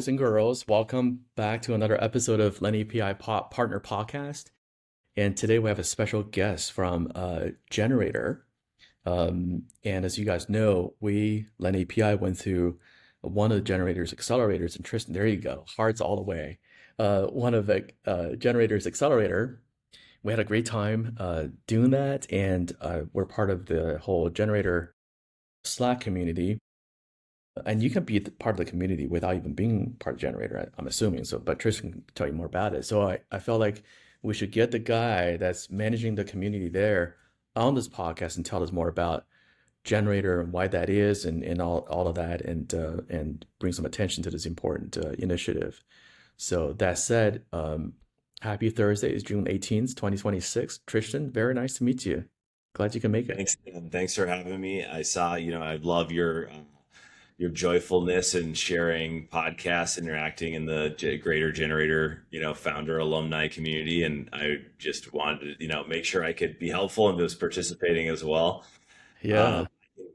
boys and girls. Welcome back to another episode of LendAPI Partner Podcast. And today we have a special guest from gener8tor. And as you guys know, LendAPI went through one of the gener8tor's accelerators. And Tristan, there you go, hearts all the way. One of the gener8tor's accelerator. We had a great time doing that. And we're part of the whole gener8tor Slack community. And you can be part of the community without even being part of gener8tor, I'm assuming. So, but Tristan can tell you more about it. So I felt like we should get the guy that's managing the community there on this podcast and tell us more about gener8tor and why that is and all of that and bring some attention to this important initiative. So that said, happy Thursday. It's June 18th, 2026. Tristan, very nice to meet you. Glad you can make it. Thanks, man. Thanks for having me. I saw, I love your joyfulness and sharing podcasts, interacting in the greater gener8tor, founder alumni community. And I just wanted to, make sure I could be helpful and was participating as well. Yeah.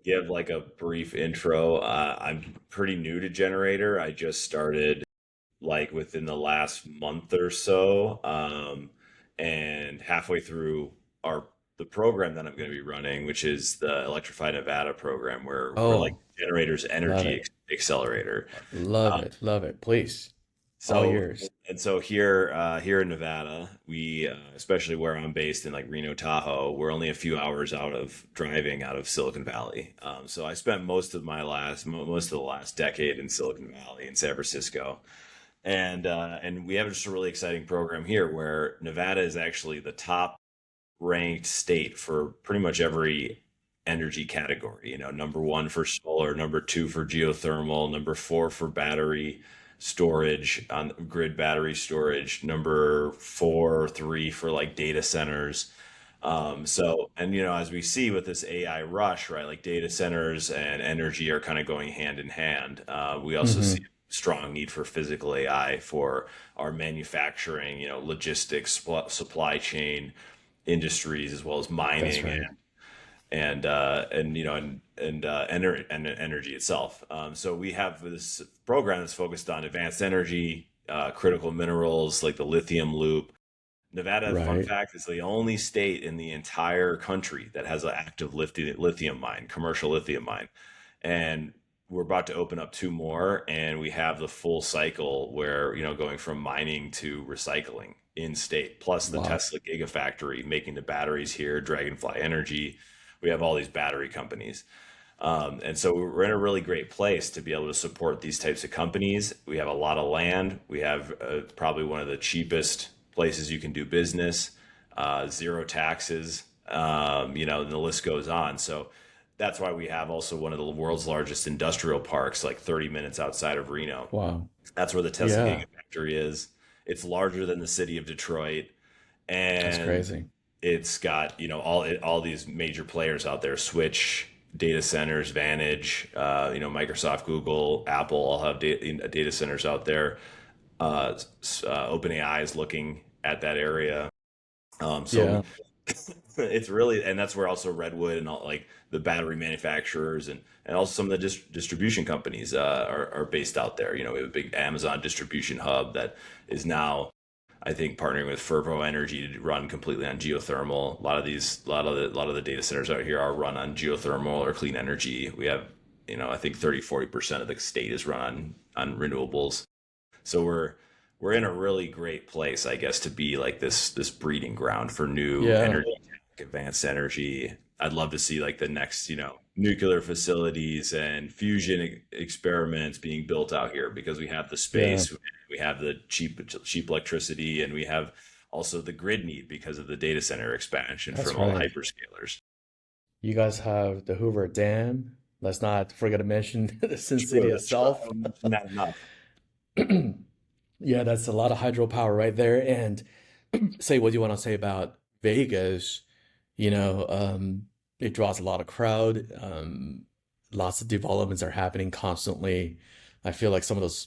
Give like a brief intro. I'm pretty new to gener8tor. I just started like within the last month or so. And halfway through the program that I'm going to be running, which is the Electrify Nevada Program, where we're like gener8tor's energy accelerator. Love it. Please. All yours. And so here in Nevada, we, especially where I'm based in like Reno, Tahoe, we're only a few hours driving out of Silicon Valley. So I spent most of the last decade in Silicon Valley in San Francisco. And we have just a really exciting program here where Nevada is actually the top ranked state for pretty much every energy category. Number 1 for solar, number 2 for geothermal, number 4 for battery storage, on grid battery storage, number 4 or 3 for like data centers. As we see with this AI rush, right, like data centers and energy are kind of going hand in hand. We also see a strong need for physical AI for our manufacturing, logistics, supply chain industries, as well as mining. Right. and energy itself. So we have this program that's focused on advanced energy, critical minerals like the Lithium Loop. Nevada, fun fact, is the only state in the entire country that has an active lithium mine, commercial lithium mine. And we're about to open up 2 more, and we have the full cycle where, going from mining to recycling in state, plus the Tesla Gigafactory making the batteries here, Dragonfly Energy. We have all these battery companies. And so we're in a really great place to be able to support these types of companies. We have a lot of land. We have probably one of the cheapest places you can do business, 0 taxes, and the list goes on. So that's why we have also one of the world's largest industrial parks, like 30 minutes outside of Reno. Wow. That's where the Tesla Gigafactory is. It's larger than the city of Detroit. And that's crazy. It's got, all these major players out there, Switch, data centers, Vantage, Microsoft, Google, Apple all have data centers out there. OpenAI is looking at that area. It's really, and that's where also Redwood and all like the battery manufacturers and also some of the distribution companies are based out there. We have a big Amazon distribution hub that is now, I think, partnering with Fervo Energy to run completely on geothermal. A lot of the data centers out here are run on geothermal or clean energy. We have, I think 30-40% of the state is run on renewables. So we're in a really great place, I guess, to be like this breeding ground for new energy, advanced energy. I'd love to see like the next, nuclear facilities and fusion experiments being built out here, because we have the space, we have the cheap electricity, and we have also the grid need because of the data center expansion from all the hyperscalers. You guys have the Hoover Dam. Let's not forget to mention the Sin City itself. Not enough. Yeah, that's a lot of hydropower right there. And say what you want to say about Vegas, it draws a lot of crowd. Lots of developments are happening constantly. I feel like some of those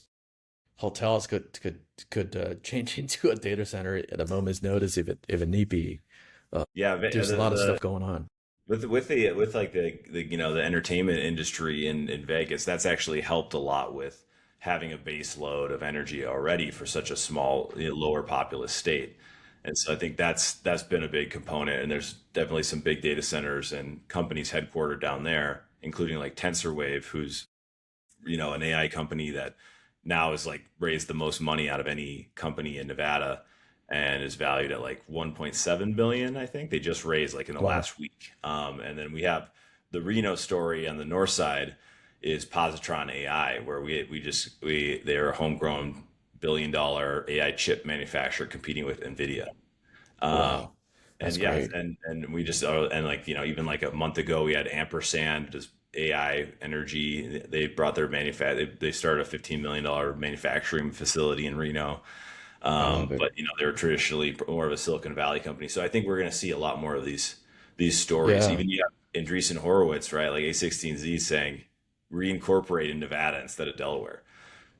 hotels could change into a data center at a moment's notice if it need be. There's a lot of stuff going on. With like the entertainment industry in Vegas, that's actually helped a lot with having a base load of energy already for such a small, lower populous state. And so I think that's been a big component. And there's definitely some big data centers and companies headquartered down there, including like TensorWave, who's an AI company that now is like raised the most money out of any company in Nevada and is valued at like 1.7 billion. I think they just raised like in the Wow. last week. And then we have the Reno story on the north side is Positron AI, where they're a homegrown $1 billion AI chip manufacturer competing with Nvidia. Um, Wow. and That's yes, great. and we just and like even like a month ago we had Ampersand, just AI energy. They brought their they started a $15 million manufacturing facility in Reno. I love it. But they're traditionally more of a Silicon Valley company. So I think we're going to see a lot more of these stories. Yeah. Even you have Andreessen Horowitz, right? Like A16Z saying reincorporate in Nevada instead of Delaware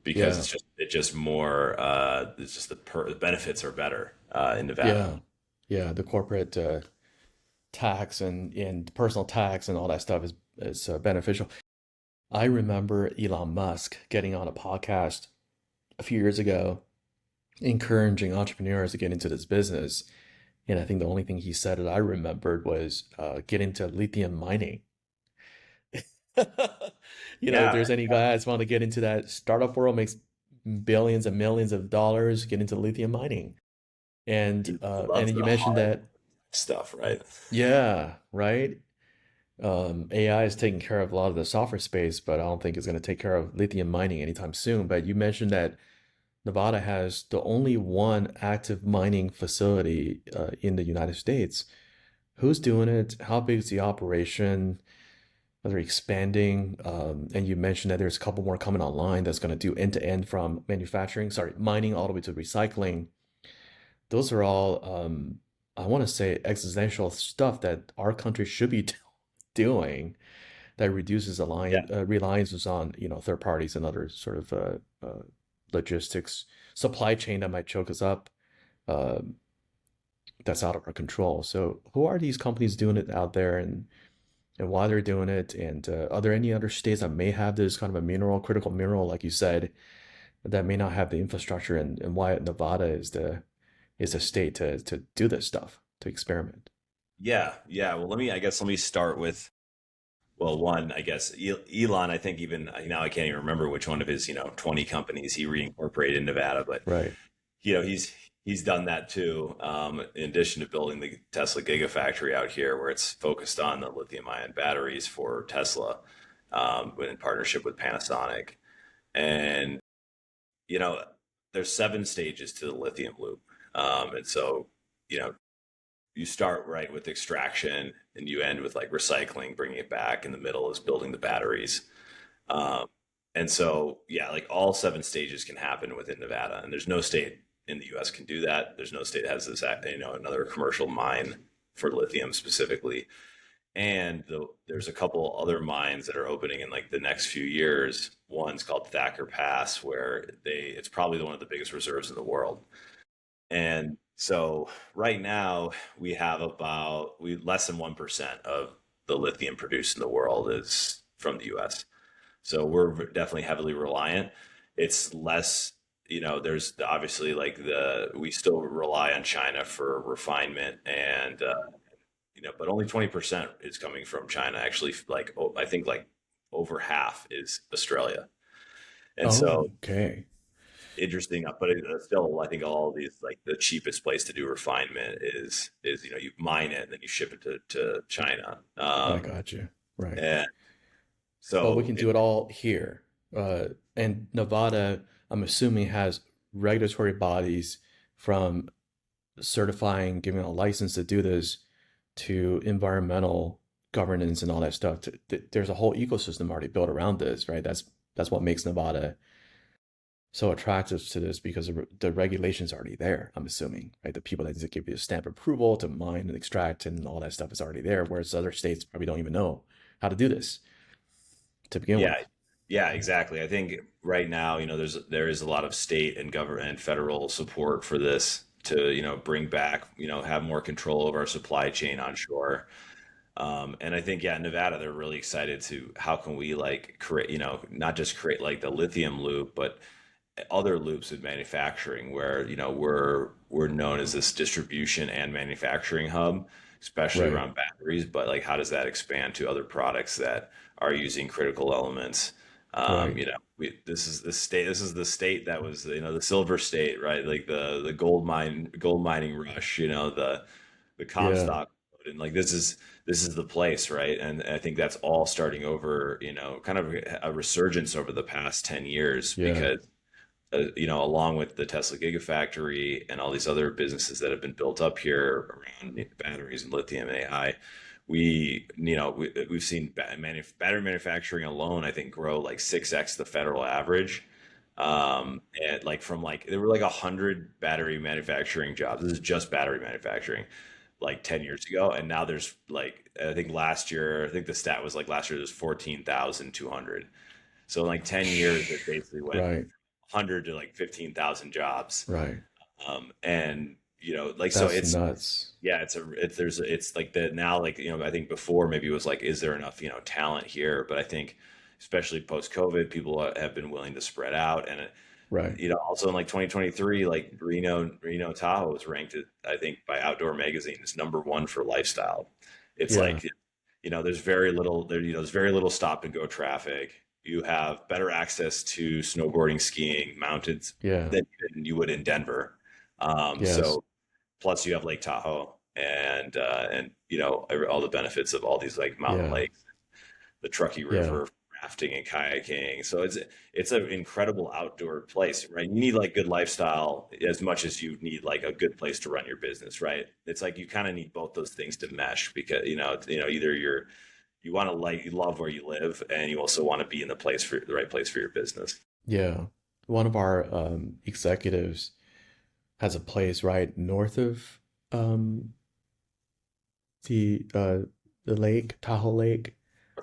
because Yeah. it's just more it's just the benefits are better in Nevada. Yeah. Yeah. The corporate tax and personal tax and all that stuff is beneficial. I remember Elon Musk getting on a podcast a few years ago, encouraging entrepreneurs to get into this business. And I think the only thing he said that I remembered was get into lithium mining. If Yeah, there's any guys want to get into that startup world, makes billions and millions of dollars, get into lithium mining. he And loves then you the mentioned hard that, stuff, right? yeah, right. AI is taking care of a lot of the software space, but I don't think it's going to take care of lithium mining anytime soon. But you mentioned that Nevada has the only one active mining facility in the United States. Who's doing it? How big is the operation? Are they expanding? And you mentioned that there's a couple more coming online that's going to do end to end from mining all the way to recycling. Those are all, I want to say, existential stuff that our country should be doing that reduces Yeah. reliances on third parties and other sort of logistics supply chain that might choke us up. Um, that's out of our control. So who are these companies doing it out there, and why they're doing it? And are there any other states that may have this kind of a critical mineral, like you said, that may not have the infrastructure, and why Nevada is the state to do this stuff, to experiment? Yeah. Well, let me start with, well, one, I guess Elon, I think even now I can't even remember which one of his, 20 companies he reincorporated in Nevada, but Right. he's done that too. In addition to building the Tesla Gigafactory out here, where it's focused on the lithium ion batteries for Tesla, but in partnership with Panasonic. And, you know, there's 7 stages to the lithium loop. And so, you know, you start right with extraction and you end with like recycling, bringing it back. In the middle is building the batteries. Um, and so, yeah, like all 7 stages can happen within Nevada, and there's no state in the U.S. can do that. There's no state that has this, another commercial mine for lithium specifically. And there's a couple other mines that are opening in like the next few years. One's called Thacker Pass, where it's probably one of the biggest reserves in the world. And so right now we less than 1% of the lithium produced in the world is from the US. So we're definitely heavily reliant. It's less, there's obviously like we still rely on China for refinement and, but only 20% is coming from China. Actually, like, I think like over half is Australia. And Oh, so okay. interesting, but still, I think all of these like the cheapest place to do refinement is you mine it and then you ship it to China. I got you. Right. And But we so can do it all here. And Nevada, I'm assuming, has regulatory bodies from certifying, giving a license to do this, to environmental governance and all that stuff. There's a whole ecosystem already built around this, right? That's what makes Nevada so attractive to this, because the regulations are already there. I'm assuming, right? The people that need to give you a stamp of approval to mine and extract and all that stuff is already there, whereas other states probably don't even know how to do this to begin yeah, with. yeah, exactly. I think right now, there is a lot of state and government and federal support for this to bring back, have more control over our supply chain onshore. And I think, yeah, Nevada, they're really excited to how can we like create, not just create like the lithium loop, but other loops in manufacturing where, we're known as this distribution and manufacturing hub, especially Right. around batteries. But like, how does that expand to other products that are using critical elements? Right. This is the state that was, the silver state, right? Like the gold mining rush, the Yeah. Comstock, and like this is the place, right? And I think that's all starting over, kind of a resurgence over the past 10 years Yeah. because along with the Tesla Gigafactory and all these other businesses that have been built up here around batteries and lithium and AI, we've seen battery manufacturing alone, I think, grow like 6x the federal average. And like from like there were like 100 battery manufacturing jobs. This is just battery manufacturing like 10 years ago. And now there's like, I think the stat was like last year there's 14,200. So in like 10 years, it basically went Right. 100 to like 15,000 jobs. Right. And like, so That's nuts. yeah, it's like the now, like, I think before maybe it was like, is there enough, talent here? But I think, especially post COVID, people have been willing to spread out. And, Right. also in like 2023, like Reno Tahoe was ranked, I think, by Outdoor Magazine as #1 for lifestyle. It's Yeah. like, there's very little stop and go traffic. You have better access to snowboarding, skiing, mountains Yeah. than even you would in Denver. Yes. So plus you have Lake Tahoe and all the benefits of all these like mountain Yeah. lakes, the Truckee Yeah. River, rafting and kayaking. So it's an incredible outdoor place, right? You need like good lifestyle as much as you need like a good place to run your business, right? It's like you kind of need both those things to mesh because either you want to like you love where you live and you also want to be in the right place for your business. Yeah. One of our executives has a place right north of um, the lake, Tahoe Lake,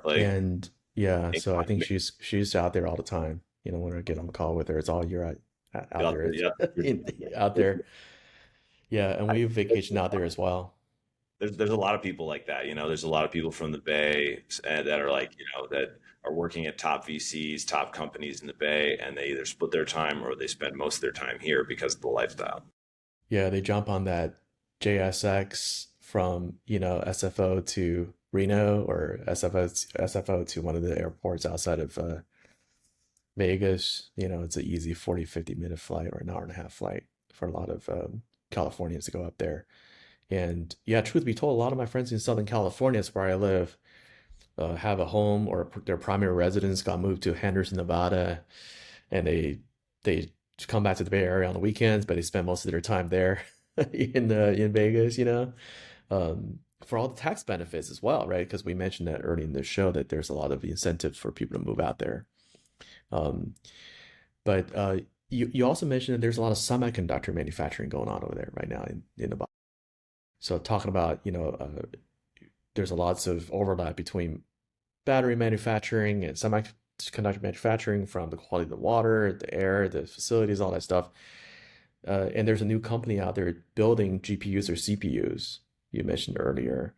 Like and yeah, so I think she's out there all the time. When I get on the call with her, it's all you're out there. It's yeah, out there. Yeah, and we vacation out there as well. there's a lot of people like that. There's a lot of people from the Bay that are like, that are working at top VCs, top companies in the Bay, and they either split their time or they spend most of their time here because of the lifestyle. Yeah, they jump on that JSX from, SFO to Reno or SFO to one of the airports outside of Vegas. It's an easy 40, 50-minute flight or an hour and a half flight for a lot of Californians to go up there. And yeah, truth be told, a lot of my friends in Southern California, is where I live, have a home or their primary residence got moved to Henderson, Nevada, and they come back to the Bay Area on the weekends, but they spend most of their time there in Vegas, for all the tax benefits as well, right? Because we mentioned that early in the show that there's a lot of incentives for people to move out there. Um, but you also mentioned that there's a lot of semiconductor manufacturing going on over there right now in Nevada. So talking about, there's a lots of overlap between battery manufacturing and semiconductor manufacturing from the quality of the water, the air, the facilities, all that stuff. And there's a new company out there building GPUs or CPUs you mentioned earlier.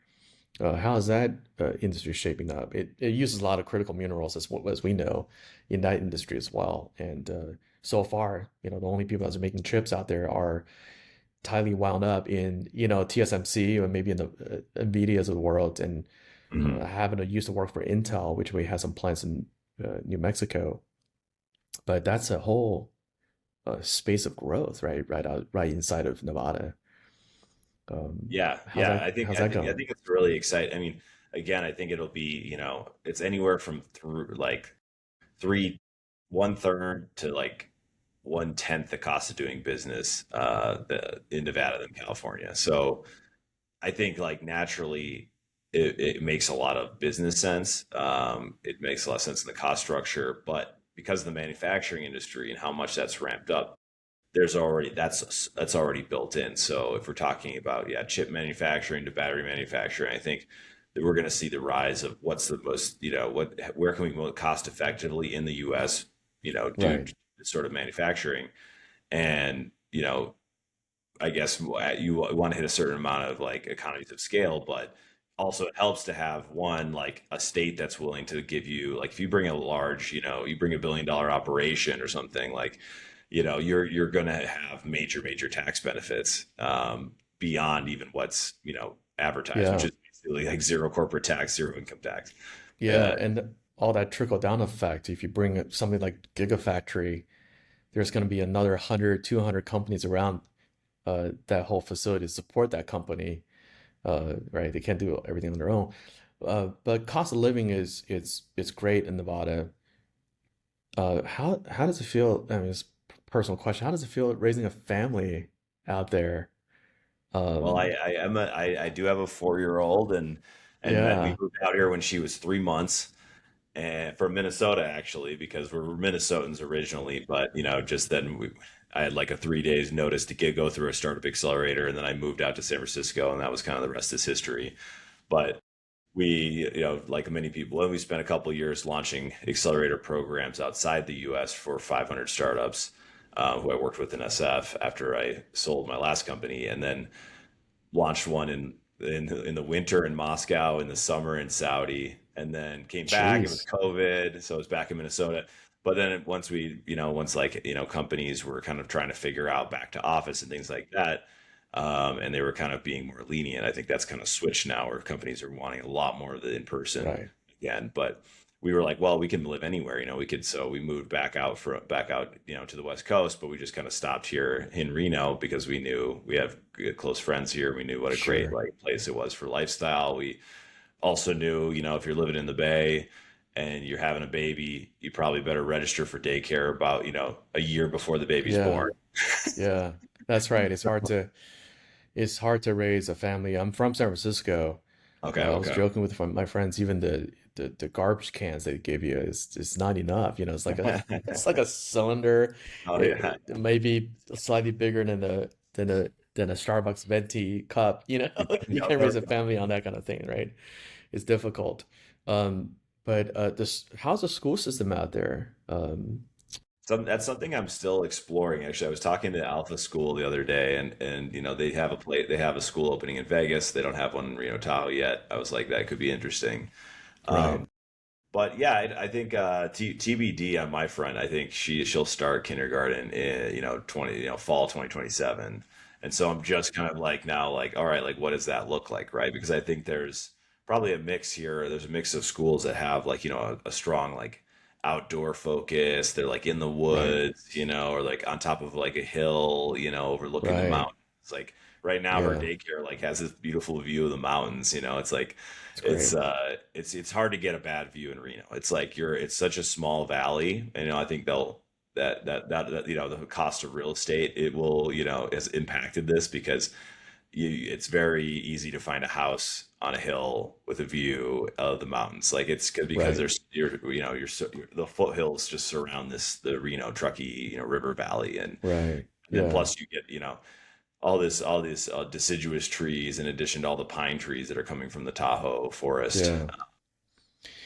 How is that industry shaping up? It uses a lot of critical minerals as we know in that industry as well. And so far, the only people that are making chips out there are tightly wound up in, TSMC or maybe in the NVIDIAs of the world. And Mhm. having to used to work for Intel, which we have some plants in New Mexico. But that's a whole space of growth, right? Right inside of Nevada. Yeah, How's yeah. that how's I that think I going? think it's really exciting. I mean, again, I think it'll be, it's anywhere from through like three, 1/3 to like 1/10 the cost of doing business in Nevada than California. So I think like naturally it makes a lot of business sense. It makes a lot of sense in the cost structure, but because of the manufacturing industry and how much that's ramped up, that's already built in. So if we're talking about, yeah, chip manufacturing to battery manufacturing, I think that we're going to see the rise of what's the most, where can we most cost effectively in the US, do Right. this sort of manufacturing. And, I guess you want to hit a certain amount of like economies of scale, but also it helps to have one like a state that's willing to give you like if you bring a large, you bring $1 billion operation or something like, you're gonna have major tax benefits beyond even what's advertised, which Yeah. is basically like zero corporate tax, zero income tax. Yeah. Uh, And all that trickle down effect, if you bring something like Gigafactory, there's going to be another 100, 200 companies around that whole facility to support that company. Right? They can't do everything on their own. But cost of living is it's great in Nevada. How does it feel? I mean, it's a personal question. How does it feel raising a family out there? well, Um, I do have a 4-year old, and we yeah, moved out here when she was 3 months, and from Minnesota actually, because we're Minnesotans originally, but just then I had like a 3 days notice to go through a startup accelerator, and then I moved out to San Francisco, and that was kind of the rest is history. But we, like many people, and we spent a couple of years launching accelerator programs outside the U.S. for 500 startups, who I worked with in SF after I sold my last company, and then launched one in the winter in Moscow, in the summer in Saudi, and then came back. It was jeez, COVID, so I was back in Minnesota. But then once once like companies were kind of trying to figure out back to office and things like that, and they were kind of being more lenient. I think that's kind of switched now, where companies are wanting a lot more of the in person right? again. But we were like, well, we can live anywhere, we could. So we moved back out, to the West Coast, but we just kind of stopped here in Reno because we knew we have good, close friends here. We knew what a great Sure. like place it was for lifestyle. We also knew, if you're living in the Bay and you're having a baby, you probably better register for daycare about, a year before the baby's Yeah, born. yeah, that's right. It's hard to raise a family. I'm from San Francisco. Okay, I was okay. joking with my friends, even the garbage cans they give you is not enough. It's like a it's like a cylinder. Oh yeah. It may be slightly bigger than a Starbucks venti cup. You Yep, can't raise yep, a yep. family on that kind of thing, right? It's difficult. But this how's the school system out there? That's something I'm still exploring. Actually, I was talking to Alpha School the other day, and they have a school opening in Vegas. They don't have one in Reno Tahoe yet. I was like, that could be interesting. Right. Um, but yeah, I think TBD on my front. I think she'll start kindergarten in fall 2027, and so I'm just kind of like now like, all right, like what does that look like, right? Because I think there's probably a mix here. There's a mix of schools that have like a strong like outdoor focus. They're like in the Right. woods, or like on top of like a hill, overlooking the Right. mountains. Like right now, her Yeah. daycare like has this beautiful view of the mountains. It's like It's it's great. it's hard to get a bad view in Reno. It's like it's such a small valley, and I think they'll that the cost of real estate, it will, has impacted this because it's very easy to find a house on a hill with a view of the mountains. Like it's good because Right. there's the foothills just surround the Reno Truckee river valley, Right. and then Yeah. plus you get all these deciduous trees in addition to all the pine trees that are coming from the Tahoe forest. Yeah.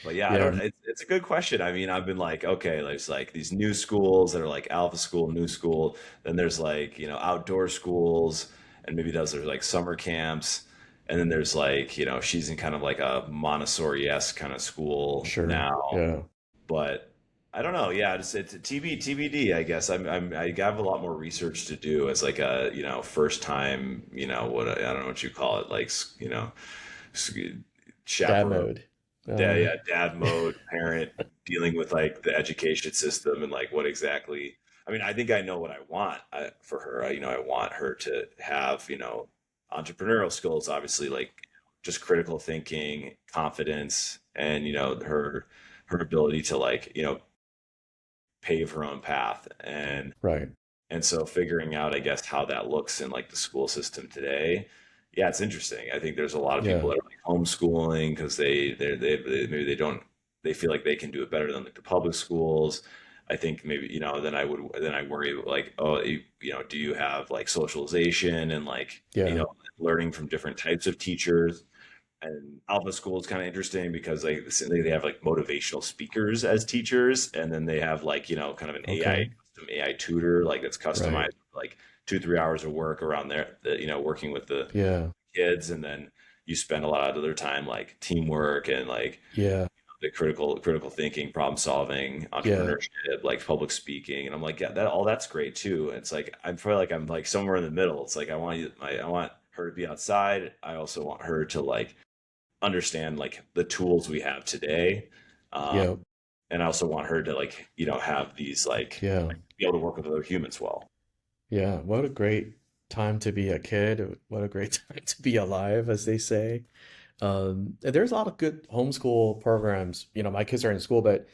But yeah, I Yeah. don't. It's a good question. I mean, I've been like, okay, there's like these new schools that are like Alpha School, New School. Then there's like outdoor schools, and maybe there's like summer camps, and then there's like she's in kind of like a Montessori-esque kind of school Sure. now. Yeah. But I don't know. Yeah, it's TBD. I guess I have a lot more research to do as like a first time what I don't know what you call it, like s- Dad chaperone, mode. yeah, dad mode, parent, dealing with like the education system and like what exactly. I mean, I think I know what I want for her. I want her to have entrepreneurial skills, obviously, like just critical thinking, confidence, and her ability to like pave her own path. Right. And so figuring out, I guess, how that looks in like the school system today, yeah, it's interesting. I think there's a lot of people Yeah. that are like homeschooling because maybe they don't, they feel like they can do it better than like the public schools. I think maybe then I worry like, oh, do you have like socialization and like Yeah. learning from different types of teachers? And Alpha School is kind of interesting because they have like motivational speakers as teachers, and then they have like kind of an Okay. custom AI tutor like that's Right. customized like 2-3 hours of work around there, working with the Yeah. kids, and then you spend a lot of their time like teamwork and like Yeah. the critical thinking, problem solving, Yeah. entrepreneurship, like public speaking. And I'm like, yeah, that all that's great too. And it's like I feel like I'm like somewhere in the middle. It's like I want her to be outside. I also want her to like understand like the tools we have today. Yeah. And I also want her to like, have these like Yeah. be able to work with other humans well. Yeah. What a great time to be a kid. What a great time to be alive, as they say. And there's a lot of good homeschool programs. My kids are in school, but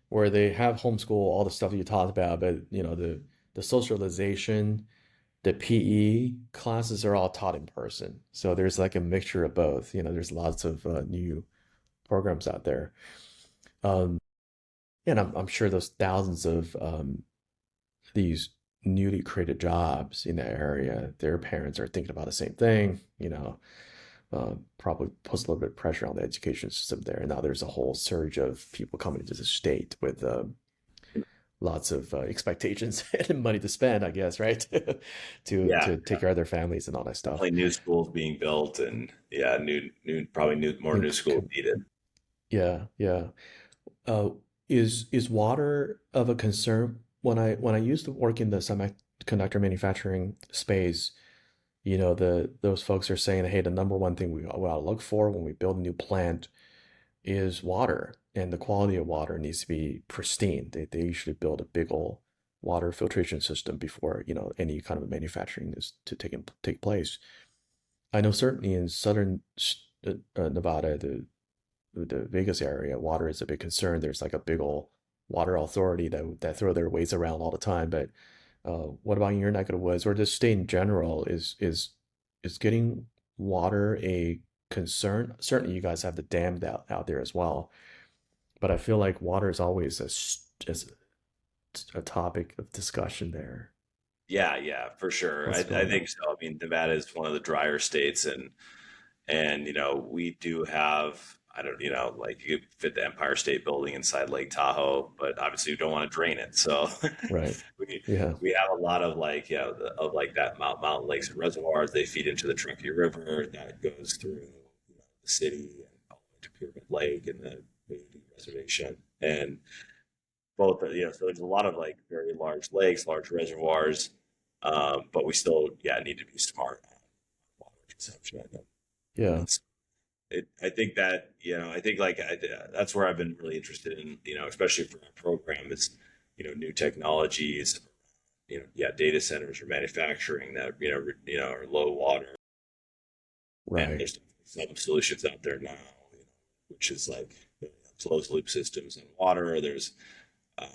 where they have homeschool, all the stuff you talked about, but the socialization, the PE classes are all taught in person. So there's like a mixture of both. There's lots of new programs out there. Um, and I'm sure those thousands of these newly created jobs in that area, their parents are thinking about the same thing. Probably puts a little bit of pressure on the education system there. And now there's a whole surge of people coming into the state with lots of expectations and money to spend, I guess, right? Yeah, to take care of their families and all that stuff. definitely new schools being built, and yeah, probably more New, new schools needed. yeah, yeah. Uh, is water of a concern? When I used to work in the semiconductor manufacturing space, those folks are saying, hey, the number one thing we ought to look for when we build a new plant is water, and the quality of water needs to be pristine. They usually build a big old water filtration system before any kind of manufacturing is to take place. I know certainly in southern Nevada, the Vegas area, water is a big concern. There's like a big old water authority that throw their weights around all the time. But what about in your neck of the woods or the state in general? Is getting water a concern? Certainly, you guys have the dam out there as well. But I feel like water is always as a topic of discussion there. Yeah, yeah, for sure. What's I going think on? so. I mean, Nevada is one of the drier states, and we do have, I don't, like you could fit the Empire State Building inside Lake Tahoe, but obviously you don't want to drain it. So Right. we Yeah. we have a lot of like, of like that mountain lakes and reservoirs. They feed into the Truckee River that goes through the city and all the way to Pyramid Lake and the Moody Reservation. And both, so there's a lot of like very large lakes, large reservoirs, but we still, yeah, need to be smart on water consumption. Yeah. And I think that, I think like that's where I've been really interested in, especially for our program is, new technologies, yeah, data centers or manufacturing that, are low water. And Right. there's some solutions out there now, which is like closed loop systems in water. There's uh,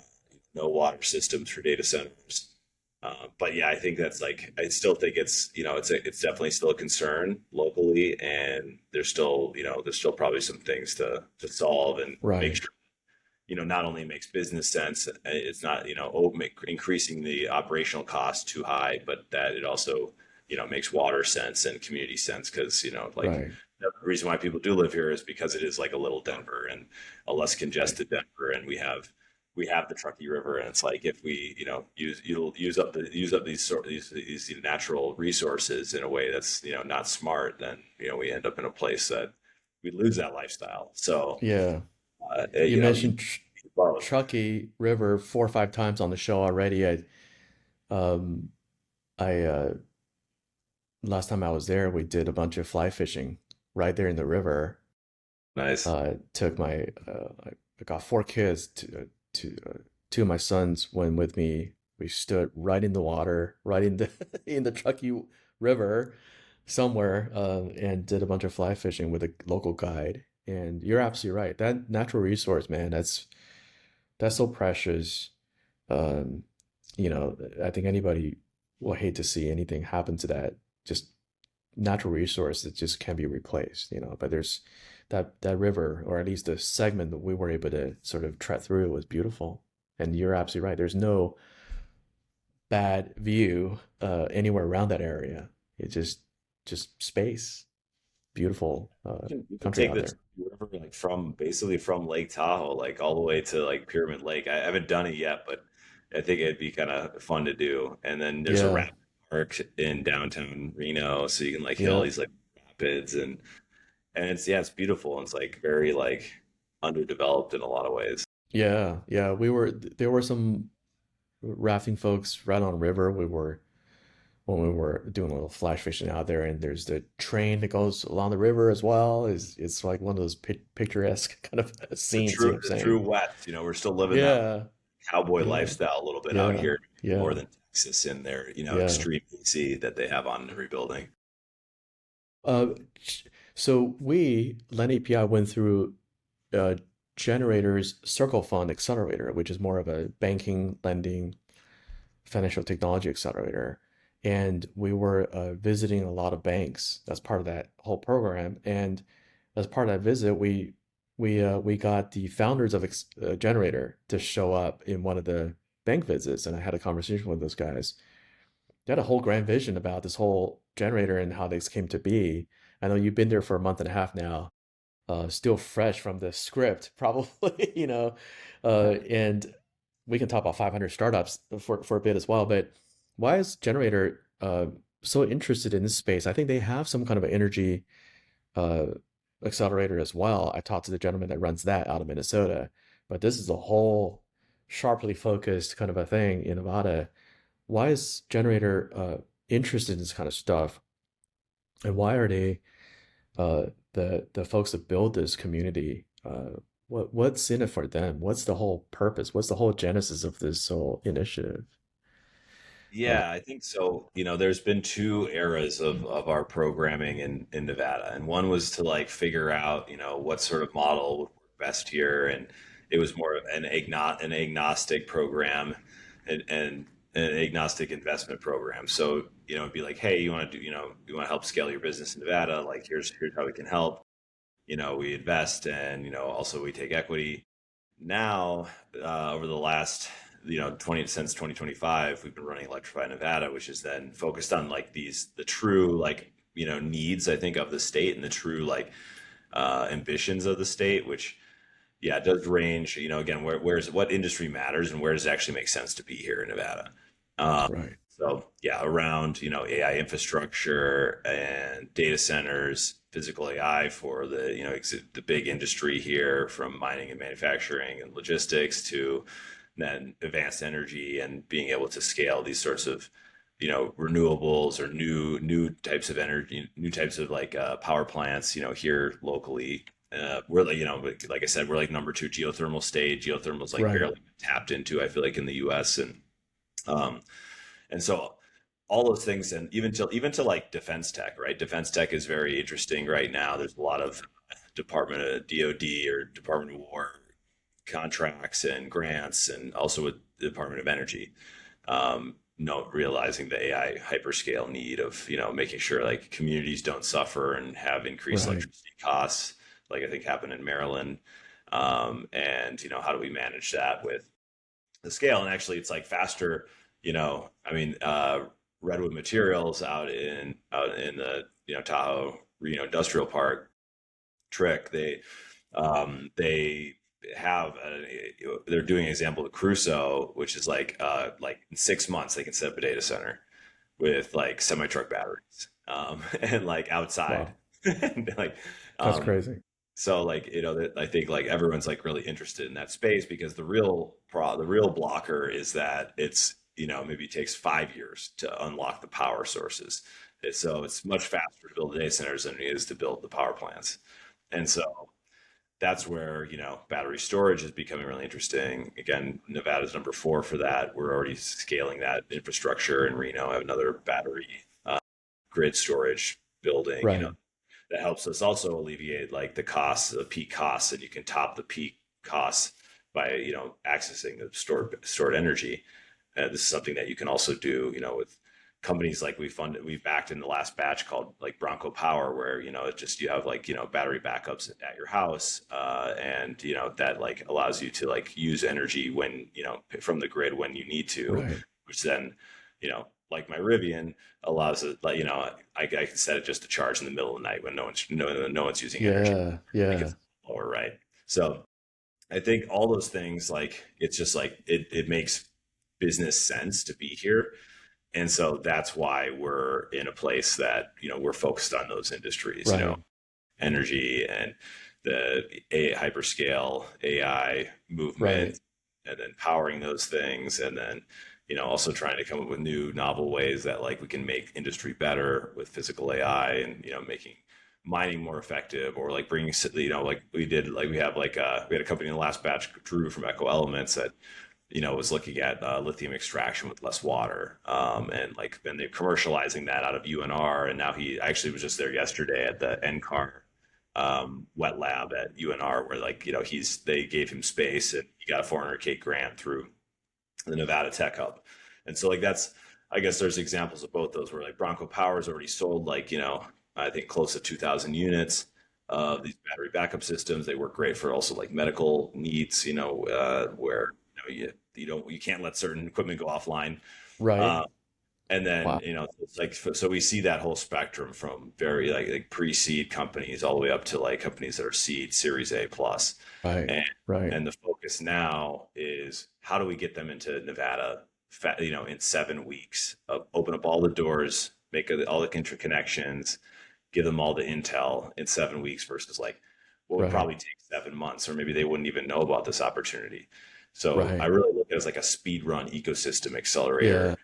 no water systems for data centers. But yeah, I think that's like I still think it's it's definitely still a concern locally, and there's still probably some things to solve and make Right. sure not only makes business sense, it's not increasing the operational cost too high, but that it also makes water sense and community sense because like Right. the reason why people do live here is because it is like a little Denver and a less Right. congested Denver, and we have the Truckee River, and it's like if we use up these natural resources in a way that's not smart, then we end up in a place that we lose that lifestyle. So Yeah. You you mentioned both. Truckee River 4 or 5 times on the show already. Um, I last time I was there, we did a bunch of fly fishing right there in the river. Nice. Took my I got 4 kids to two of my sons went with me. We stood right in the water, right in the in the Truckee River somewhere, and did a bunch of fly fishing with a local guide. And you're absolutely right. That natural resource, man, that's so precious. Um, I think anybody will hate to see anything happen to that. Just natural resource that just can't be replaced. But there's that river, or at least the segment that we were able to sort of tread through was beautiful. And you're absolutely right. There's no bad view anywhere around that area. It's just space. Beautiful You can country take out the there. river like from basically from Lake Tahoe, like all the way to like Pyramid Lake. I haven't done it yet, but I think it'd be kind of fun to do. And then there's a Yeah, rapid park in downtown Reno, so you can like hit all yeah, these like rapids, and and it's beautiful. And it's like very like underdeveloped in a lot of ways. Yeah, yeah. There were some rafting folks right on river. When we were doing a little flash fishing out there, and there's the train that goes along the river as well. It's like one of those picturesque kind of scenes, you know what I'm The true saying? West, we're still living that Yeah, cowboy yeah, lifestyle a little bit out yeah, here in yeah, northern Texas in their, yeah. extreme AC that they have on every building. Uh, so we, LendAPI, went through uh, Generator's Circle Fund Accelerator, which is more of a banking, lending, financial technology accelerator. And we were visiting a lot of banks. That's part of that whole program. And as part of that visit, we got the founders of Generator to show up in one of the bank visits, and I had a conversation with those guys. They had a whole grand vision about this whole generator and how this came to be. I know you've been there for a month and a half now, still fresh from the script, probably, and we can talk about 500 startups for a bit as well. But why is Generator so interested in this space? I think they have some kind of an energy uh, accelerator as well. I talked to the gentleman that runs that out of Minnesota, but this is a whole sharply focused kind of a thing in Nevada. Why is Generator interested in this kind of stuff, and why are they the folks that build this community? What's in it for them? What's the whole purpose? What's the whole genesis of this whole initiative? Uh, Yeah, I think so. There's been two eras of our programming in Nevada, and one was to like figure out, what sort of model would work best here, and it was more of an agnostic program, and an agnostic investment program. So, it'd be like, hey, you want to help scale your business in Nevada? Like, here's how we can help. We invest, and also we take equity. Now, over the last 20 since 2025, we've been running Electrify Nevada, which is then focused on like the true like needs, I think, of the state, and the true like ambitions of the state, which yeah, it does range, again, where's what industry matters and where does it actually make sense to be here in Nevada. right, So yeah, around, AI infrastructure and data centers, physical AI for the, the big industry here, from mining and manufacturing and logistics to then advanced energy, and being able to scale these sorts of, renewables or new types of energy, new types of like power plants, here locally. We're like, like I said, we're like number two geothermal state. Geothermal is like right, barely tapped into, I feel like, in the US. Um, and so all those things, and even to like defense tech, right? Defense tech is very interesting right now. There's a lot of Department of DoD or Department of War contracts and grants, and also with the Department of Energy. Realizing the AI hyperscale need of making sure like communities don't suffer and have increased right, electricity costs, like I think happened in Maryland. And how do we manage that with the scale? And actually, it's like faster. I mean, Redwood Materials out in the Tahoe Industrial Park trick. They have they're doing an example of Crusoe, which is like in 6 months they can set up a data center with like semi truck batteries, and like outside, wow, and like that's um, crazy. so like I think like everyone's like really interested in that space, because the real blocker is that it's maybe takes 5 years to unlock the power sources. So it's much faster to build data centers than it is to build the power plants, and so that's where battery storage is becoming really interesting. Again, Nevada's number four for that. We're already scaling that infrastructure in Reno. I have another battery grid storage building. Right, That helps us also alleviate like the costs, the peak costs, and you can top the peak costs by accessing the stored energy. This is something that you can also do with companies like we backed in the last batch, called like Bronco Power, where it just you have like battery backups at your house, and that like allows you to like use energy when from the grid when you need to, right. which then like my Rivian allows it, like I can set it just to charge in the middle of the night when no one's using energy. Yeah, I think yeah, it's lower, right? So I think all those things, like it's just like it makes business sense to be here, and so that's why we're in a place that we're focused on those industries. right. energy and the hyperscale AI Right. movement, and then powering those things, and then also trying to come up with new novel ways that like we can make industry better with physical AI, and making mining more effective, or like bringing like we did, like we had a company in the last batch, Drew from Echo Elements, that was looking at lithium extraction with less water, and like then they're commercializing that out of UNR, and now he actually was just there yesterday at the NCAR wet lab at UNR, where like they gave him space and he got a 400K grant through the Nevada Tech Hub. And so like that's, I guess there's examples of both those, where like Bronco Power's already sold like, I think close to 2,000 units of these battery backup systems. They work great for also like medical needs, where you can't let certain equipment go offline. Right. Uh, and then, Wow. it's like, so we see that whole spectrum from very like pre-seed companies all the way up to like companies that are seed, Series A plus. Right. And Right. and the focus now is how do we get them into Nevada, in 7 weeks, open up all the doors, make all the interconnections, give them all the intel in 7 weeks versus like what would Right. probably take 7 months, or maybe they wouldn't even know about this opportunity. So I Right. really look at it as like a speed run ecosystem accelerator, Yeah.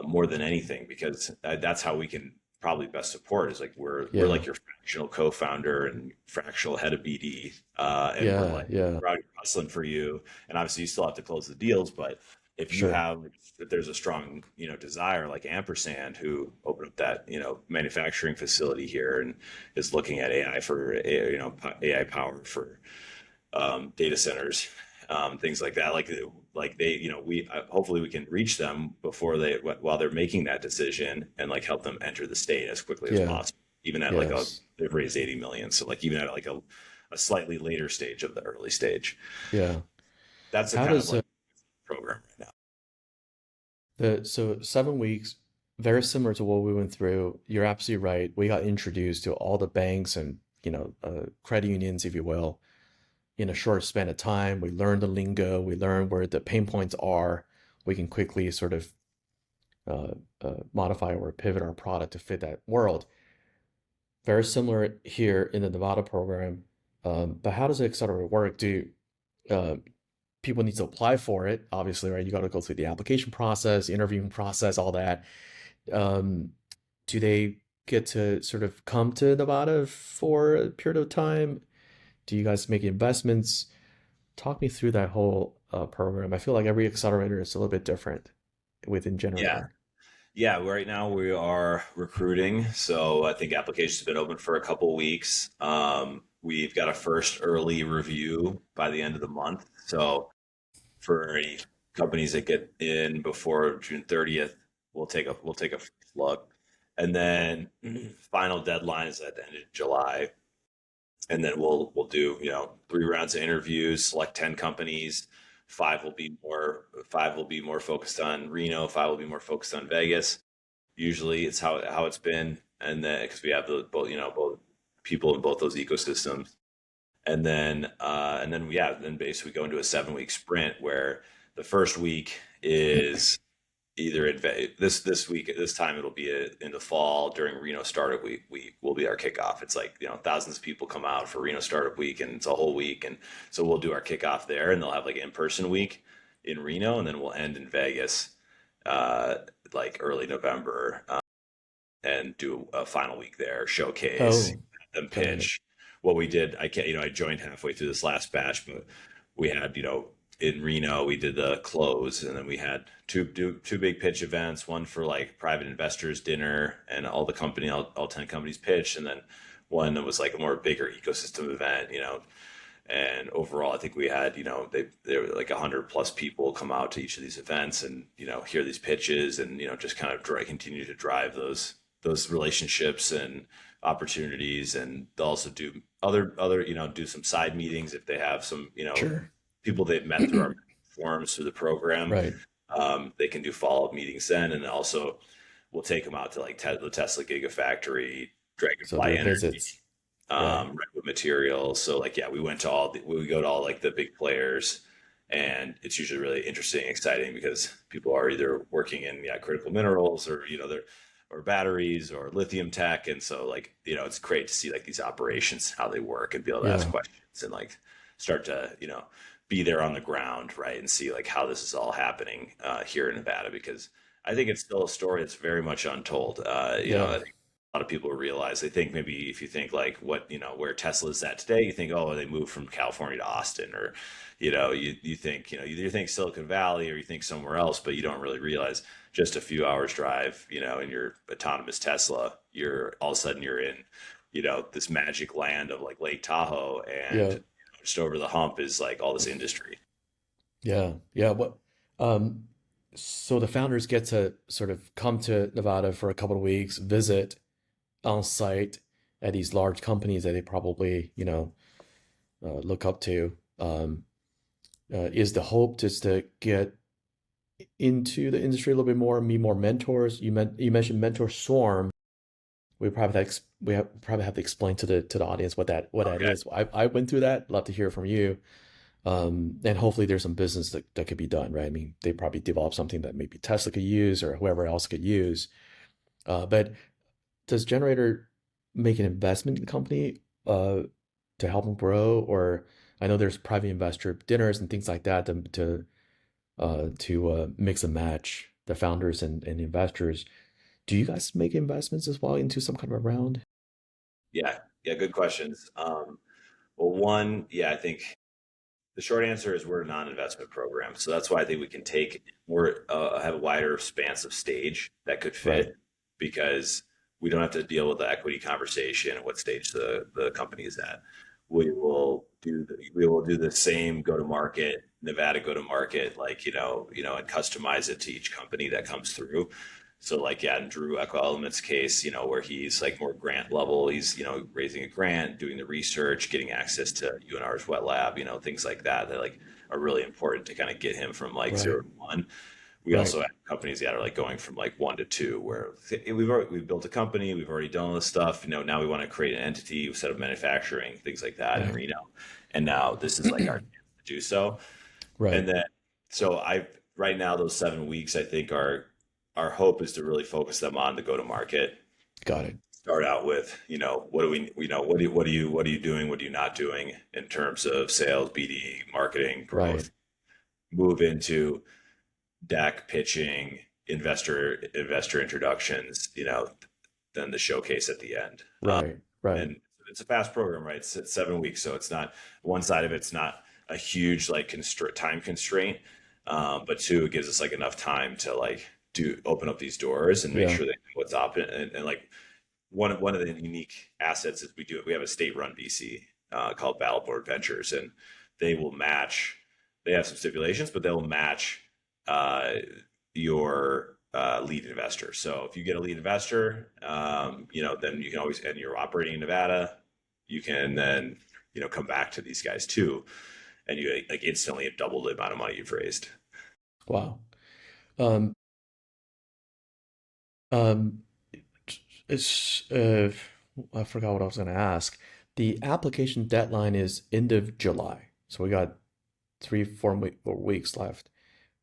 more than anything, because that's how we can probably best support, is like we're Yeah. like your fractional co-founder and fractional head of BD, and we're Yeah. like Yeah. we're out here hustling for you, and obviously you still have to close the deals, but Sure. if there's a strong desire, like Ampersand, who opened up that manufacturing facility here and is looking at AI for AI power for data centers, things like that. Like they, we hopefully we can reach them before while they're making that decision, and like help them enter the state as quickly as Yeah. possible. Even at like Yes. they've raised 80 million, so like even at like a slightly later stage of the early stage, Yeah. that's the How kind of does like program right now. so 7 weeks, very similar to what we went through. You're absolutely right. We got introduced to all the banks and credit unions, if you will, in a short span of time. We learned the lingo. We learned where the pain points are. We can quickly sort of uh, modify or pivot our product to fit that world. Very similar here in the Nevada program. But how does the accelerator work? Do uh, people need to apply for it? Obviously, right? You got to go through the application process, interviewing process, all that. Um, do they get to sort of come to Nevada for a period of time? Do you guys make investments? Talk me through that whole program. I feel like every accelerator is a little bit different within Yeah. generator. Yeah, right now we are recruiting. So I think applications have been open for a couple weeks. We've got a first early review by the end of the month. So for any companies that get in before June 30th, we'll take a first look. And then final deadline is at the end of July. And then we'll do 3 rounds of interviews, select 10 companies. Five will be more focused on Reno, five will be more focused on Vegas. Usually it's how it's been, and then because we have the both people in both those ecosystems. And then yeah, then basically go into a 7 week sprint, where the first week is either this week at this time, it'll be in the fall during Reno Startup Week will be our kickoff. It's like thousands of people come out for Reno Startup Week, and it's a whole week, and so we'll do our kickoff there, and they'll have like an in-person week in Reno, and then we'll end in Vegas, uh, like early November, and do a final week there, showcase, Oh, them got it. pitch what we did. I can't, I joined halfway through this last batch, but we had, in Reno, we did the close, and then we had two big pitch events, one for like private investors dinner, and all 10 companies pitched, and then one that was like a more bigger ecosystem event, and overall, I think we had, there were like 100 plus people come out to each of these events, and hear these pitches, and just kind of continue to drive those relationships and opportunities. And they'll also do other do some side meetings if they have some Sure. people they've met through our forums through the program. Right. They can do follow up meetings then, and also we'll take them out to like the Tesla Gigafactory, So there Dragonfly are Energy, visits. Right. Redwood Materials. So like, yeah, we go to all like the big players, and it's usually really interesting, exciting, because people are either working in critical minerals, or or batteries or lithium tech. And so like, it's great to see like these operations, how they work, and be able to ask Yeah. questions and like start to, be there on the ground, right? And see like how this is all happening here in Nevada, because I think it's still a story that's very much untold. Yeah. I think a lot of people realize, they think maybe if you think like what, where Tesla is at today, you think, oh, they moved from California to Austin, or, you think, you think Silicon Valley, or you think somewhere else, but you don't really realize just a few hours drive, in your autonomous Tesla, you're all of a sudden you're in, this magic land of like Lake Tahoe, and Yeah. just over the hump is like all this industry. Yeah. Yeah. Um, so the founders get to sort of come to Nevada for a couple of weeks, visit on site at these large companies that they probably, look up to. Is the hope just to get into the industry a little bit more, meet more mentors? You mentioned mentor swarm. Probably have to explain to the audience what that Okay. is. I went through that. Love to hear from you. And hopefully there's some business that could be done, right? I mean, they probably develop something that maybe Tesla could use or whoever else could use. But does Generator make an investment in the company to help them grow? Or I know there's private investor dinners and things like that to mix and match the founders and investors. Do you guys make investments as well into some kind of a round? Yeah. Yeah. Good questions. Well, one, yeah, I think the short answer is we're a non-investment program. So that's why I think we can have a wider spans of stage that could Right. fit, because we don't have to deal with the equity conversation and what stage the company is at. We will do the same go to market, Nevada go to market, like, and customize it to each company that comes through. So like, yeah, in Drew Echo Element's case, where he's like more grant level, he's, raising a grant, doing the research, getting access to UNR's wet lab, things like that like are really important to kind of get him from like Right. 0 to 1. We Right. also have companies that are like going from like 1 to 2, where we've built a company, we've already done all this stuff. Now we want to create an entity, set up manufacturing, things like that in Right. Reno, and now this is like our chance to do so. And Right. then, so I right now those 7 weeks, I think our hope is to really focus them on the go to market. Got it. Start out with, what do we, what are you doing, what are you not doing in terms of sales, BD, marketing, Right. growth. Move into deck pitching, investor introductions, then the showcase at the end. Right. Right. And it's a fast program, right? It's 7 weeks, so it's not one side of it's not a huge like time constraint, but two, it gives us like enough time to like do open up these doors and make Yeah. sure they know what's up. And like one of the unique assets is we have a state-run VC called Battleboard Ventures, and they will match. They have some stipulations, but they'll match uh, your lead investor. So if you get a lead investor, then you can always, and you're operating in Nevada, you can then, come back to these guys too, and you like instantly have doubled the amount of money you've raised. Wow. Um, um, it's I forgot what I was going to ask. The application deadline is end of July, so we got 4 weeks left.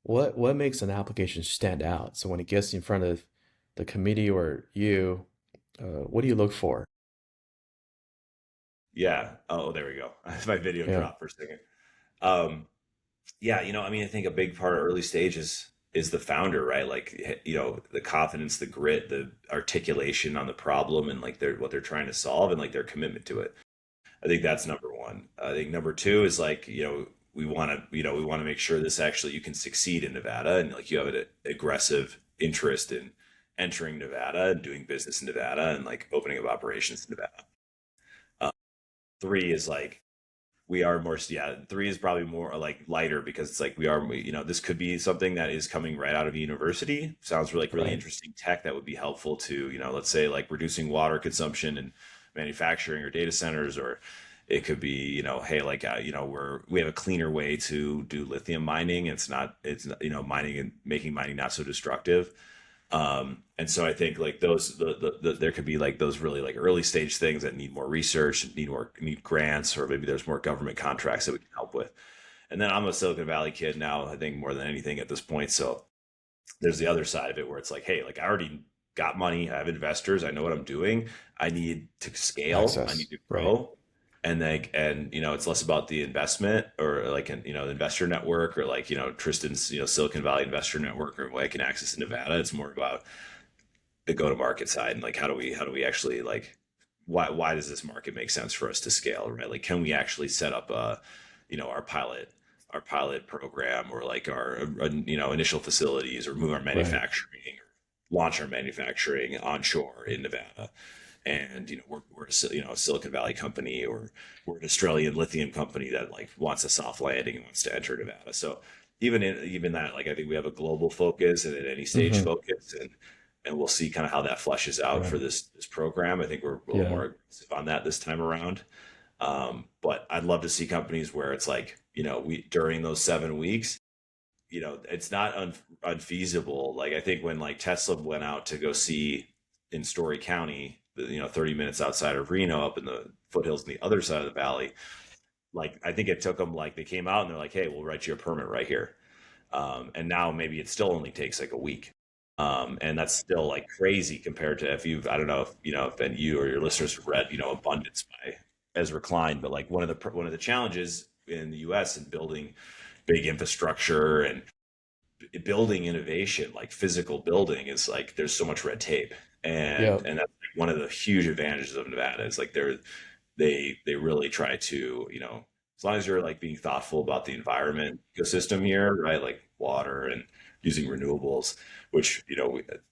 What makes an application stand out? So when it gets in front of the committee or you, what do you look for? Yeah. Oh, there we go. My video Yeah. dropped for a second. Um, yeah, I mean, I think a big part of early stage is the founder, right? Like, the confidence, the grit, the articulation on the problem, and like what they're trying to solve, and like their commitment to it. I think that's number one. I think number two is like, we want to make sure this actually you can succeed in Nevada, and like you have an aggressive interest in entering Nevada and doing business in Nevada and like opening up operations in Nevada. Uh, Three is like we are more, yeah, three is probably more like lighter, because it's like this could be something that is coming right out of a university. Sounds really Right. interesting tech that would be helpful to, let's say like reducing water consumption and manufacturing or data centers, or it could be, hey, like, we have a cleaner way to do lithium mining. It's mining and making mining not so destructive. And so I think like there could be like those really like early stage things that need more research, need grants, or maybe there's more government contracts that we can help with. And then I'm a Silicon Valley kid now, I think more than anything at this point. So there's the other side of it where it's like, hey, like I already got money, I have investors, I know what I'm doing. I need to scale, I need Access. to Right. grow. And it's less about the investment or like an, the investor network or like, Tristan's, Silicon Valley investor network or what I can access in Nevada. It's more about the go-to-market side and like how do we actually like why does this market make sense for us to scale, right? Like, can we actually set up our pilot program or like our initial facilities or move our Right. manufacturing or launch our manufacturing onshore in Nevada? And we're a Silicon Valley company, or we're an Australian lithium company that like wants a soft landing and wants to enter Nevada. So even that, like I think we have a global focus and at any stage Hmm. focus, and we'll see kind of how that flushes out for Right. this program. I think we're a little Yeah. more aggressive on that this time around. But I'd love to see companies where it's like, we during those 7 weeks, it's not unfeasible. Like I think when like Tesla went out to go see in Story County, 30 minutes outside of Reno, up in the foothills on the other side of the valley, like I think it took them, like they came out and they're like, hey, we'll write you a permit right here. And now maybe it still only takes like a week. And that's still like crazy compared to if I don't know if, if then you or your listeners have read, Abundance by Ezra Klein, but like one of the challenges in the US in building big infrastructure and building innovation, like physical building, is like there's so much red tape, and Yep. and that's like one of the huge advantages of Nevada is like they really try to, as long as you're like being thoughtful about the environment ecosystem here, right? Like water and using renewables, which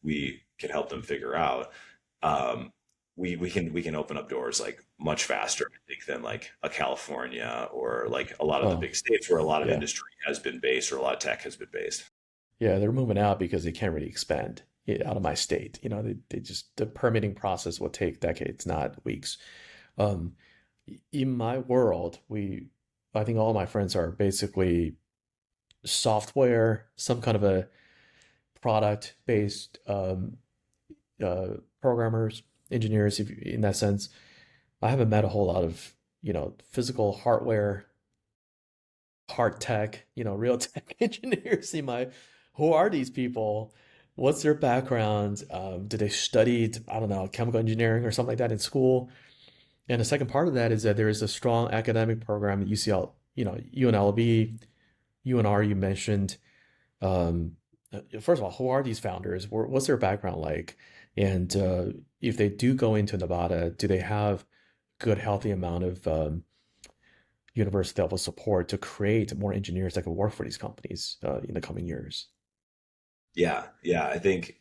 we can help them figure out. Um, we can open up doors like much faster, I think, than like a California or like a lot of the Oh, big states where a lot of yeah. industry has been based or a lot of tech has been based. Yeah. They're moving out because they can't really expand out of my state. They just, the permitting process will take decades, not weeks. Um, in my world, I think all my friends are basically software, some kind of a product based uh, programmers, engineers, if, in that sense. I haven't met a whole lot of, physical hardware, hard tech, real tech engineers in my, who are these people? What's their background? Did they study, I don't know, chemical engineering or something like that in school? And the second part of that is that there is a strong academic program at UCL, UNLV, UNR you mentioned. Um, First of all, who are these founders? What's their background like? And if they do go into Nevada, do they have good, healthy amount of university level support to create more engineers that can work for these companies in the coming years? Yeah, I think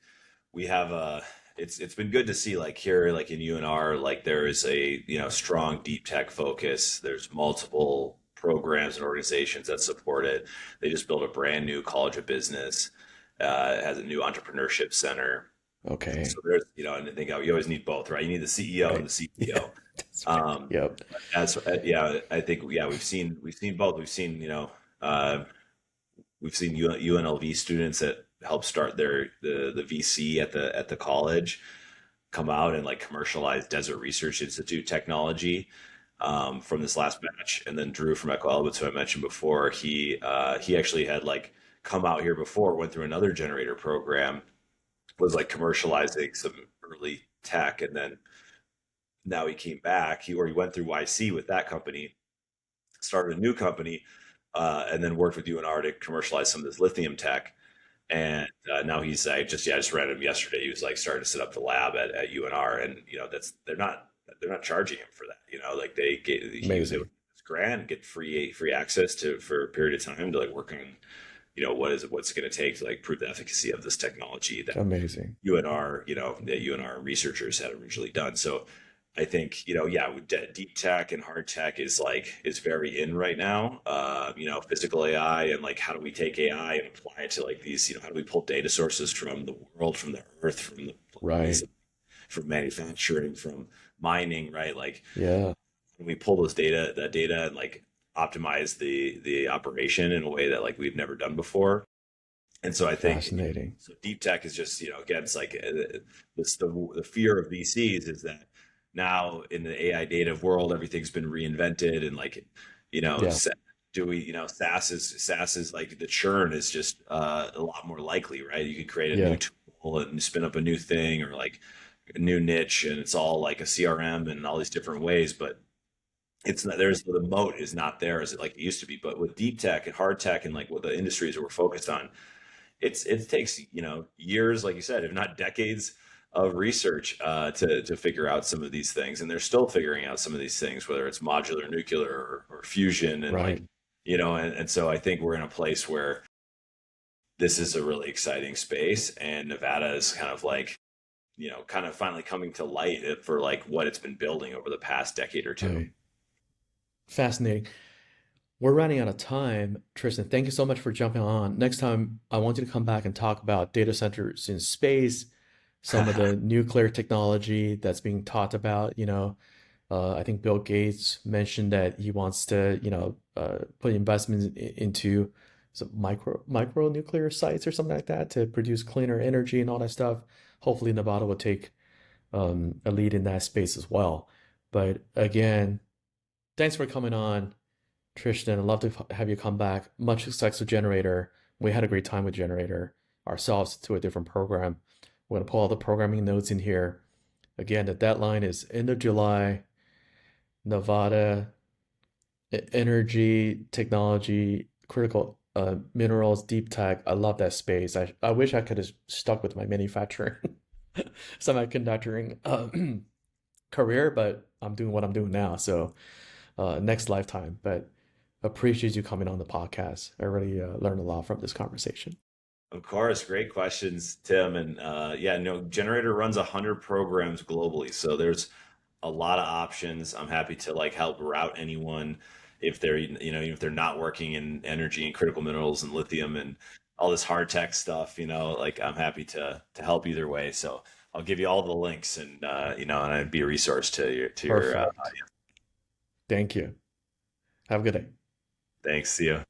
we have it's been good to see like here like in UNR, like there is a strong deep tech focus. There's multiple programs and organizations that support it. They just built a brand new college of business. It has a new entrepreneurship center. Okay, So there's, and I think you always need both, right? You need the CEO and right. the Yeah, CTO. that's right. Um, Yep. as yeah, I think we've seen both. Uh, we've seen UNLV students that help start the VC at the college come out and like commercialize Desert Research Institute technology from this last batch, and then Drew from Echo Elements, who I mentioned before, he actually had like come out here before, went through another generator program, was like commercializing some early tech, and then now he came back. He went through YC with that company, started a new company, and then worked with UNR to commercialize some of this lithium tech. And now he's I just read him yesterday. He was like starting to set up the lab at UNR, and that's they're not charging him for that. Like he was able Amazing. to get this grant, get free access to for a period of time to like work on what's going to take to like prove the efficacy of this technology that Amazing. UNR researchers had originally done. So I think, yeah, deep tech and hard tech is very in right now. Physical AI and like how do we take AI and apply it to like these, how do we pull data sources from the world, from the earth, from the Right. from manufacturing, from mining, right? Like Yeah. when we pull that data and like optimize the operation in a way that like we've never done before. And so I think, Fascinating. so deep tech is just, again, it's like the fear of VCs is that now in the AI native world, everything's been reinvented and like, Yeah. do we, SaaS is like the churn is just a lot more likely, right? You could create a new Yeah. tool and you spin up a new thing or like a new niche, and it's all like a CRM and all these different ways, but it's not, there's the moat is not there as it like it used to be. But with deep tech and hard tech and like what the industries that we're focused on, it takes years, like you said, if not decades of research to figure out some of these things, and they're still figuring out some of these things, whether it's modular, nuclear, or fusion, and like Right. and so I think we're in a place where this is a really exciting space, and Nevada is kind of like kind of finally coming to light for like what it's been building over the past decade or two. Right. Fascinating. We're running out of time. Tristan, thank you so much for jumping on. Next time, I want you to come back and talk about data centers in space, some of the nuclear technology that's being talked about. I think Bill Gates mentioned that he wants to, put investments into some micro nuclear sites or something like that to produce cleaner energy and all that stuff. Hopefully, Nevada will take a lead in that space as well. But again, thanks for coming on. Tristan, I'd love to have you come back. Much success with Generator. We had a great time with Generator ourselves to a different program. We're going to pull all the programming notes in here. Again, the deadline is end of July. Nevada, energy, technology, critical minerals, deep tech. I love that space. I wish I could have stuck with my manufacturing, semiconductoring career, but I'm doing what I'm doing now. So next lifetime. But appreciate you coming on the podcast. I really learned a lot from this conversation. Of course, great questions, Tim. And yeah, no, Generator runs 100 programs globally, so there's a lot of options. I'm happy to like help route anyone if they're even if they're not working in energy and critical minerals and lithium and all this hard tech stuff. Like I'm happy to help either way. So I'll give you all the links, and and I'd be a resource to your Perfect. Thank you. Have a good day. thanks. See you.